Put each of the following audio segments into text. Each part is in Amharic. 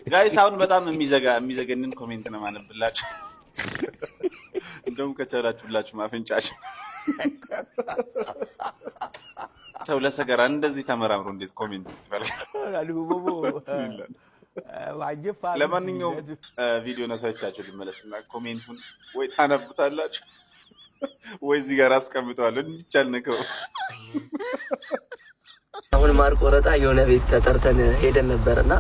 ጋይስ አሁን በጣም የሚዘገንን ኮሜንት ነው ማነብላችሁ። እንደውም ከቻላችሁላችሁ ማፍንጫችሁ ሰው ለሰገራ እንደዚህ ተመራምሮ እንዴት ኮሜንት ይፈልጋል? ለማንኛውም ቪዲዮ ነሳቻችሁ ልመለስና ኮሜንቱን ወይ ታነቡታላችሁ ወይ እዚህ ጋር አስቀምጠዋለሁ እንዲቻል ነው። አሁን ማር ቆረጣ የሆነ ቤት ተጠርተን ሄደን ነበርና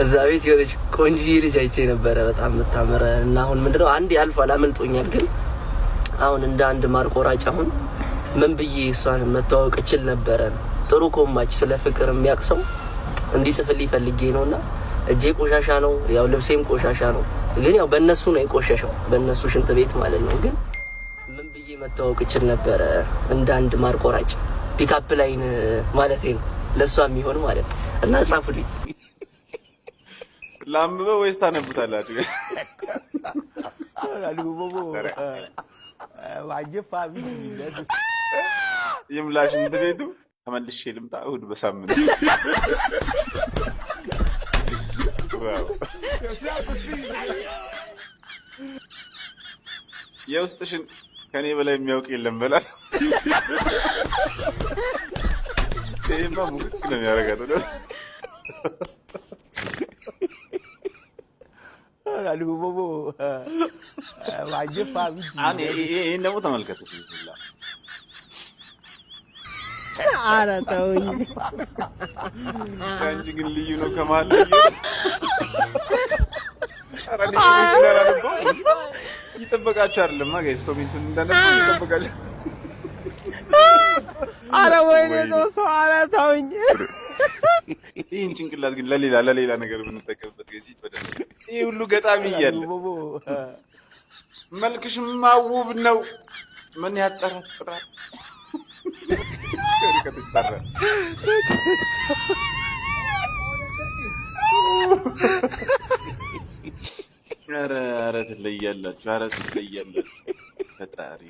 እዛ ቤት የሆነች ቆንጆ ልጅ አይቼ ነበረ በጣም የምታምር እና አሁን ምንድነው አንድ ያልፋል አመልጦኛል። ግን አሁን እንደ አንድ ማር ቆራጭ አሁን ምን ብዬ እሷን መተዋወቅ እችል ነበረ። ጥሩ ኮማች ስለ ፍቅር የሚያቅሰው እንዲጽፍልኝ ፈልጌ ነውና እጄ ቆሻሻ ነው፣ ያው ልብሴም ቆሻሻ ነው። ግን ያው በእነሱ ነው የቆሸሸው፣ በእነሱ ሽንት ቤት ማለት ነው። ግን ምን ብዬ መተዋወቅ እችል ነበረ እንደ አንድ ማር ቆራጭ ፒካፕ ላይን ማለት ነው ለሷ የሚሆን ማለት ነው። እና ጻፉልኝ። ላምበው ወይስ ታነቡታላችሁ? ይምላሽ እንትን ቤቱ ተመልሼ ልምጣ እሑድ በሳምንት የውስጥሽን ከኔ በላይ የሚያውቅ የለም በላት። ይሄማ ሙክክ ነው የሚያደርጋት። ይህን ደግሞ ተመልከቱት። ኧረ ተውኝ። ከአንቺ ግን ልዩ ነው ከመሀል ይጠበቃችሁ አይደለም ጋይስ፣ ኮሜንቱን እንዳነቡ ይጠበቃችሁ። ኧረ ወይኔ ሰው ኧረ ተውኝ። ይህን ጭንቅላት ግን ለሌላ ነገር ብንጠቀምበት ጊዜ ይህ ሁሉ ገጣሚ እያለ መልክሽማ ውብ ነው ምን ያጠራጥራል? ኧረ ትለያላችሁ፣ ኧረ ትለያላችሁ። ፈጣሪ